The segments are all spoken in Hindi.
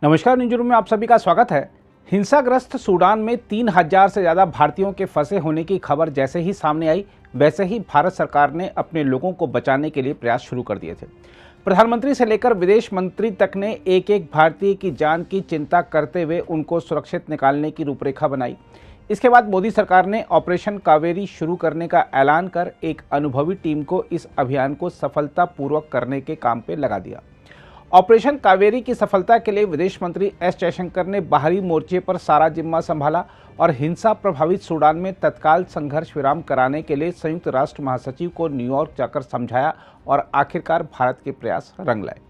नमस्कार, न्यूज़ रूम में आप सभी का स्वागत है। हिंसाग्रस्त सूडान में 3000 से ज़्यादा भारतीयों के फंसे होने की खबर जैसे ही सामने आई, वैसे ही भारत सरकार ने अपने लोगों को बचाने के लिए प्रयास शुरू कर दिए थे। प्रधानमंत्री से लेकर विदेश मंत्री तक ने एक एक भारतीय की जान की चिंता करते हुए उनको सुरक्षित निकालने की रूपरेखा बनाई। इसके बाद मोदी सरकार ने ऑपरेशन कावेरी शुरू करने का ऐलान कर एक अनुभवी टीम को इस अभियान को सफलतापूर्वक करने के काम पर लगा दिया। ऑपरेशन कावेरी की सफलता के लिए विदेश मंत्री एस जयशंकर ने बाहरी मोर्चे पर सारा जिम्मा संभाला और हिंसा प्रभावित सूडान में तत्काल संघर्ष विराम कराने के लिए संयुक्त राष्ट्र महासचिव को न्यूयॉर्क जाकर समझाया और आखिरकार भारत के प्रयास रंग लाए।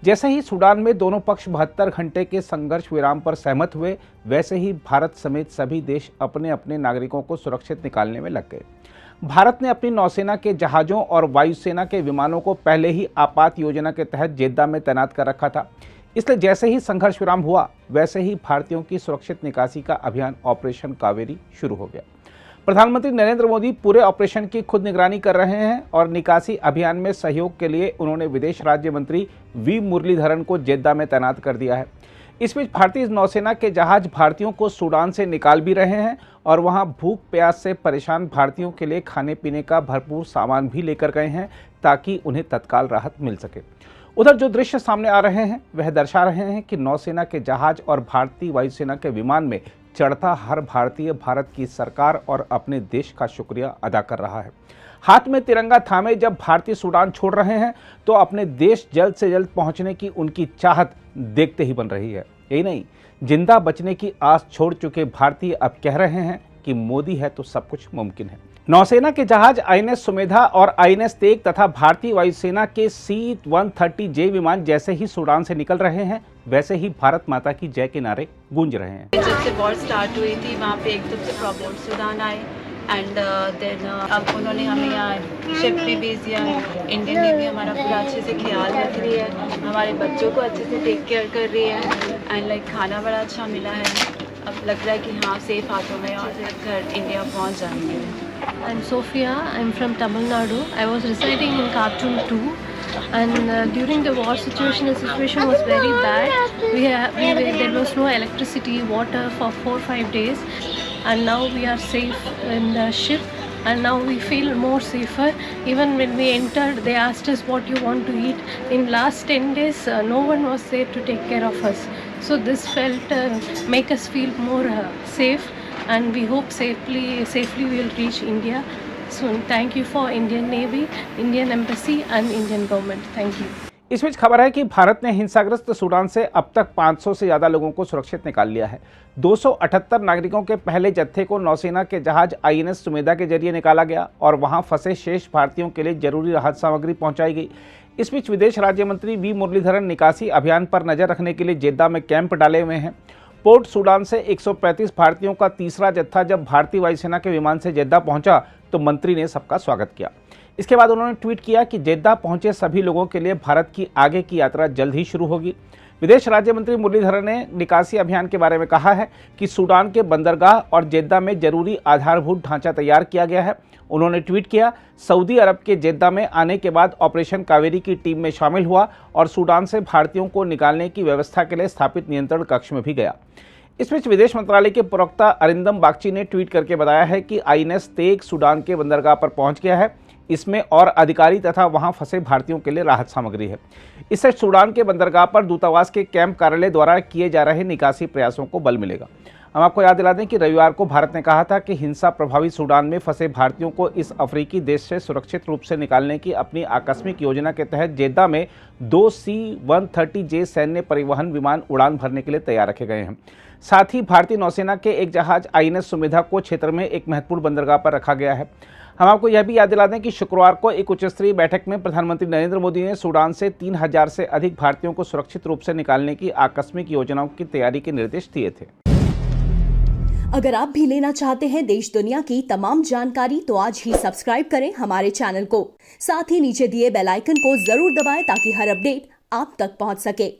जैसे ही सूडान में दोनों पक्ष 72 घंटे के संघर्ष विराम पर सहमत हुए, वैसे ही भारत समेत सभी देश अपने अपने नागरिकों को सुरक्षित निकालने में लग गए। भारत ने अपनी नौसेना के जहाज़ों और वायुसेना के विमानों को पहले ही आपात योजना के तहत जेद्दा में तैनात कर रखा था। इसलिए जैसे ही संघर्ष विराम हुआ, वैसे ही भारतीयों की सुरक्षित निकासी का अभियान ऑपरेशन कावेरी शुरू हो गया। प्रधानमंत्री नरेंद्र मोदी पूरे ऑपरेशन की खुद निगरानी कर रहे हैं और निकासी अभियान में सहयोग के लिए उन्होंने विदेश राज्य मंत्री वी मुरलीधरन को जेद्दा में तैनात कर दिया है। इस बीच भारतीय नौसेना के जहाज भारतीयों को सूडान से निकाल भी रहे हैं और वहां भूख प्यास से परेशान भारतीयों के लिए खाने पीने का भरपूर सामान भी लेकर गए हैं ताकि उन्हें तत्काल राहत मिल सके। उधर जो दृश्य सामने आ रहे हैं वह दर्शा रहे हैं कि नौसेना के जहाज और भारतीय वायुसेना के विमान में चढ़ता हर भारतीय भारत की सरकार और अपने देश का शुक्रिया अदा कर रहा है। हाथ में तिरंगा थामे जब भारतीय सूडान छोड़ रहे हैं तो अपने देश जल्द से जल्द पहुंचने की उनकी चाहत देखते ही बन रही है। यही नहीं, जिंदा बचने की आस छोड़ चुके भारतीय अब कह रहे हैं कि मोदी है तो सब कुछ मुमकिन है। नौसेना के जहाज आईएनएस सुमेधा और आईएनएस तेग तथा भारतीय वायुसेना के C-130J विमान जैसे ही सूडान से निकल रहे हैं, वैसे ही भारत माता की जय के नारे गूंज रहे हैं। जब से वॉर स्टार्ट हुई थी वहाँ पे एकदम से प्रॉब्लम सूडान आए एंड देन अब उन्होंने हमें यहाँ शिप भी भेज दिया है। इंडियन नेवी हमारा पूरा अच्छे से ख्याल रख रही है, हमारे बच्चों को अच्छे से टेक केयर कर रही है एंड लाइक खाना बड़ा अच्छा मिला है। अब लग रहा है कि हाँ सेफ हाथों में और घर इंडिया पहुँच जाएंगे। I'm Sophia. I'm from Tamil Nadu. I was residing in Khartoum too. And during the war situation, the situation was very bad. There was no electricity, water for 4-5 days. And now we are safe in the ship. And now we feel more safer. Even when we entered, they asked us what you want to eat. In last 10 days, no one was there to take care of us. So this felt make us feel more safe. And we hope safely we will reach India soon. Thank you for Indian Navy, Indian Embassy and Indian government. Thank you. इस बीच खबर है कि भारत ने हिंसाग्रस्त सूडान से अब तक 500 से ज़्यादा लोगों को सुरक्षित निकाल लिया है। 278 नागरिकों के पहले जत्थे को नौसेना के जहाज आईएनएस सुमेधा के जरिए निकाला गया और वहां फंसे शेष भारतीयों के लिए जरूरी राहत सामग्री पहुंचाई गई। इस बीच विदेश राज्य मंत्री वी मुरलीधरन निकासी अभियान पर नजर रखने के लिए जेद्दा में कैंप डाले हुए हैं। पोर्ट सूडान से 135 भारतीयों का तीसरा जत्था जब भारतीय वायुसेना के विमान से जेद्दा पहुंचा तो मंत्री ने सबका स्वागत किया। इसके बाद उन्होंने ट्वीट किया कि जेद्दा पहुंचे सभी लोगों के लिए भारत की आगे की यात्रा जल्द ही शुरू होगी। विदेश राज्य मंत्री मुरलीधरन ने निकासी अभियान के बारे में कहा है कि सूडान के बंदरगाह और जेद्दा में जरूरी आधारभूत ढांचा तैयार किया गया है। उन्होंने ट्वीट किया, सऊदी अरब के जेद्दा में आने के बाद ऑपरेशन कावेरी की टीम में शामिल हुआ और सूडान से भारतीयों को निकालने की व्यवस्था के लिए स्थापित नियंत्रण कक्ष में भी गया। इस बीच विदेश मंत्रालय के प्रवक्ता अरिंदम बागची ने ट्वीट करके बताया है कि आईएनएस तेग सूडान के बंदरगाह पर पहुंच गया है। इसमें और अधिकारी तथा वहां फंसे भारतीयों के लिए राहत सामग्री है। इससे सूडान के बंदरगाह पर दूतावास के कैंप कार्यालय द्वारा किए जा रहे निकासी प्रयासों को बल मिलेगा। हम आपको याद दिला दें कि रविवार को भारत ने कहा था कि हिंसा प्रभावित सूडान में फंसे भारतीयों को इस अफ्रीकी देश से सुरक्षित रूप से निकालने की अपनी आकस्मिक योजना के तहत जेद्दा में 2 C-130J सैन्य परिवहन विमान उड़ान भरने के लिए तैयार रखे गए हैं। साथ ही भारतीय नौसेना के एक जहाज आईएनएस सुमेधा को क्षेत्र में एक महत्वपूर्ण बंदरगाह पर रखा गया है। हम आपको यह भी याद दिला दें कि शुक्रवार को एक उच्चस्तरीय बैठक में प्रधानमंत्री नरेंद्र मोदी ने सूडान से 3000 से अधिक भारतीयों को सुरक्षित रूप से निकालने की आकस्मिक योजनाओं की तैयारी के निर्देश दिए थे। अगर आप भी लेना चाहते हैं देश दुनिया की तमाम जानकारी तो आज ही सब्सक्राइब करें हमारे चैनल को। साथ ही नीचे दिए बेल आइकन को जरूर दबाएं ताकि हर अपडेट आप तक पहुंच सके।